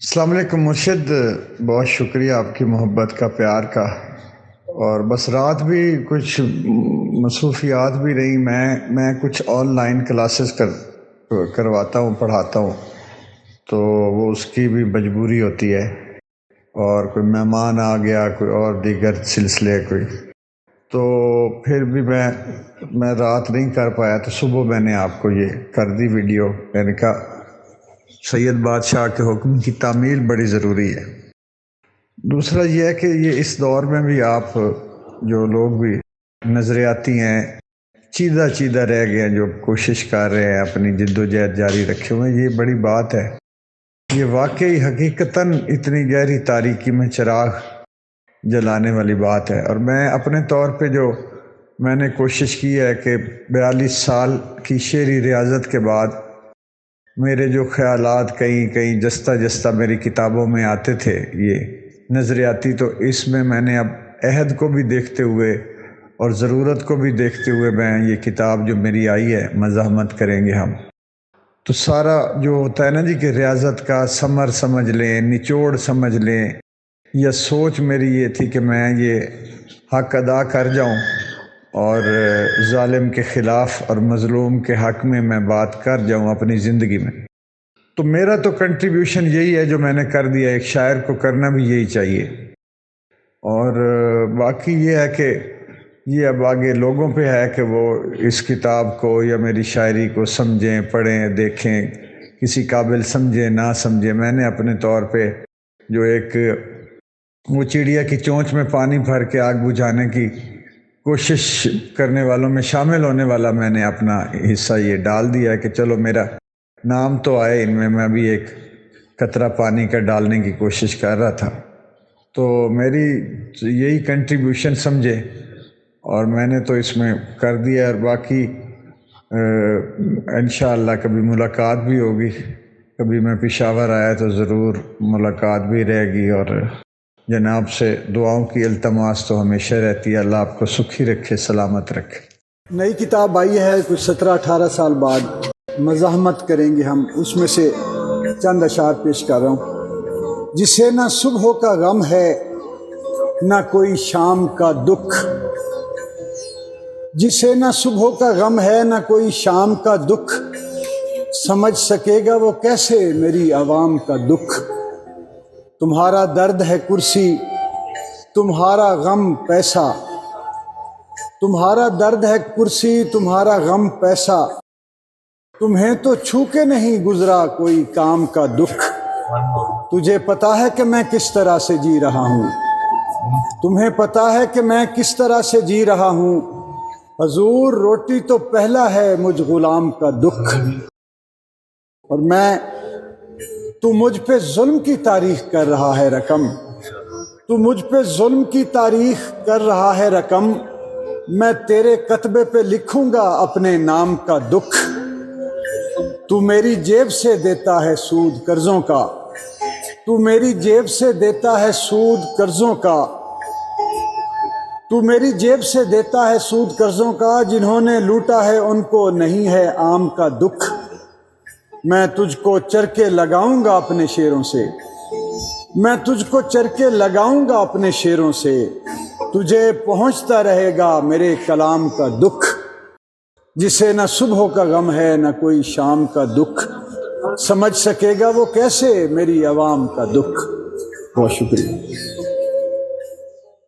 السلام علیکم مرشد، بہت شکریہ آپ کی محبت کا، پیار کا۔ اور بس رات بھی کچھ مصروفیات بھی رہی، میں کچھ آن لائن کلاسز کرواتا ہوں، پڑھاتا ہوں، تو وہ اس کی بھی مجبوری ہوتی ہے، اور کوئی مہمان آ گیا، کوئی اور دیگر سلسلے کوئی، تو پھر بھی میں رات نہیں کر پایا، تو صبح میں نے آپ کو یہ کر دی ویڈیو۔ میں نے کہا سید بادشاہ کے حکم کی تعمیل بڑی ضروری ہے۔ دوسرا یہ ہے کہ یہ اس دور میں بھی آپ جو لوگ بھی نظریاتی ہیں، چیدہ رہ گئے ہیں، جو کوشش کر رہے ہیں، اپنی جد و جہد جاری رکھے ہوئے ہیں، یہ بڑی بات ہے۔ یہ واقعی حقیقتاً اتنی گہری تاریکی میں چراغ جلانے والی بات ہے۔ اور میں اپنے طور پہ جو میں نے کوشش کی ہے کہ 42 سال کی شعری ریاضت کے بعد میرے جو خیالات کہیں جستہ میری کتابوں میں آتے تھے یہ نظریاتی، تو اس میں نے اب عہد کو بھی دیکھتے ہوئے اور ضرورت کو بھی دیکھتے ہوئے میں یہ کتاب جو میری آئی ہے مزاحمت کریں گے ہم، تو سارا جو ہوتا ہے نا جی کہ ریاضت کا ثمر سمجھ لیں، نچوڑ سمجھ لیں، یا سوچ میری یہ تھی کہ میں یہ حق ادا کر جاؤں اور ظالم کے خلاف اور مظلوم کے حق میں بات کر جاؤں اپنی زندگی میں۔ تو میرا تو کنٹریبیوشن یہی ہے جو میں نے کر دیا، ایک شاعر کو کرنا بھی یہی چاہیے۔ اور باقی یہ ہے کہ یہ اب آگے لوگوں پہ ہے کہ وہ اس کتاب کو یا میری شاعری کو سمجھیں، پڑھیں، دیکھیں، کسی قابل سمجھیں نہ سمجھیں۔ میں نے اپنے طور پہ جو ایک وہ چڑیا کی چونچ میں پانی بھر کے آگ بجھانے کی کوشش کرنے والوں میں شامل ہونے والا میں نے اپنا حصہ یہ ڈال دیا ہے کہ چلو میرا نام تو آئے ان میں بھی ایک قطرہ پانی کا ڈالنے کی کوشش کر رہا تھا۔ تو میری یہی کنٹریبیوشن سمجھے اور میں نے تو اس میں کر دیا، اور باقی انشاءاللہ کبھی ملاقات بھی ہوگی، کبھی میں پشاور آیا تو ضرور ملاقات بھی رہے گی، اور جناب سے دعاؤں کی التماس تو ہمیشہ رہتی ہے۔ اللہ آپ کو سکھی رکھے، سلامت رکھے۔ نئی کتاب آئی ہے کچھ 17-18 سال بعد، مزاحمت کریں گے ہم، اس میں سے چند اشعار پیش کر رہا ہوں۔ جسے نہ صبح کا غم ہے نہ کوئی شام کا دکھ، جسے نہ صبح کا غم ہے نہ کوئی شام کا دکھ، سمجھ سکے گا وہ کیسے میری عوام کا دکھ۔ تمہارا درد ہے کرسی، تمہارا غم پیسہ، تمہارا درد ہے کرسی، تمہارا غم پیسہ، تمہیں تو چھو کے نہیں گزرا کوئی کام کا دکھ۔ تجھے پتا ہے کہ میں کس طرح سے جی رہا ہوں، تمہیں پتا ہے کہ میں کس طرح سے جی رہا ہوں، حضور روٹی تو پہلا ہے مجھ غلام کا دکھ۔ اور تو مجھ پہ ظلم کی تاریخ کر رہا ہے رقم، تو مجھ پہ ظلم کی تاریخ کر رہا ہے رقم، میں تیرے کتبے پہ لکھوں گا اپنے نام کا دکھ۔ تو میری جیب سے دیتا ہے سود قرضوں کا، تو میری جیب سے دیتا ہے سود قرضوں کا، تو میری جیب سے دیتا ہے سود قرضوں کا، جنہوں نے لوٹا ہے ان کو نہیں ہے عام کا دکھ۔ میں تجھ کو چرکے لگاؤں گا اپنے شعروں سے، میں تجھ کو چرکے لگاؤں گا اپنے شعروں سے، تجھے پہنچتا رہے گا میرے کلام کا دکھ۔ جسے نہ صبح کا غم ہے نہ کوئی شام کا دکھ، سمجھ سکے گا وہ کیسے میری عوام کا دکھ۔ بہت شکریہ۔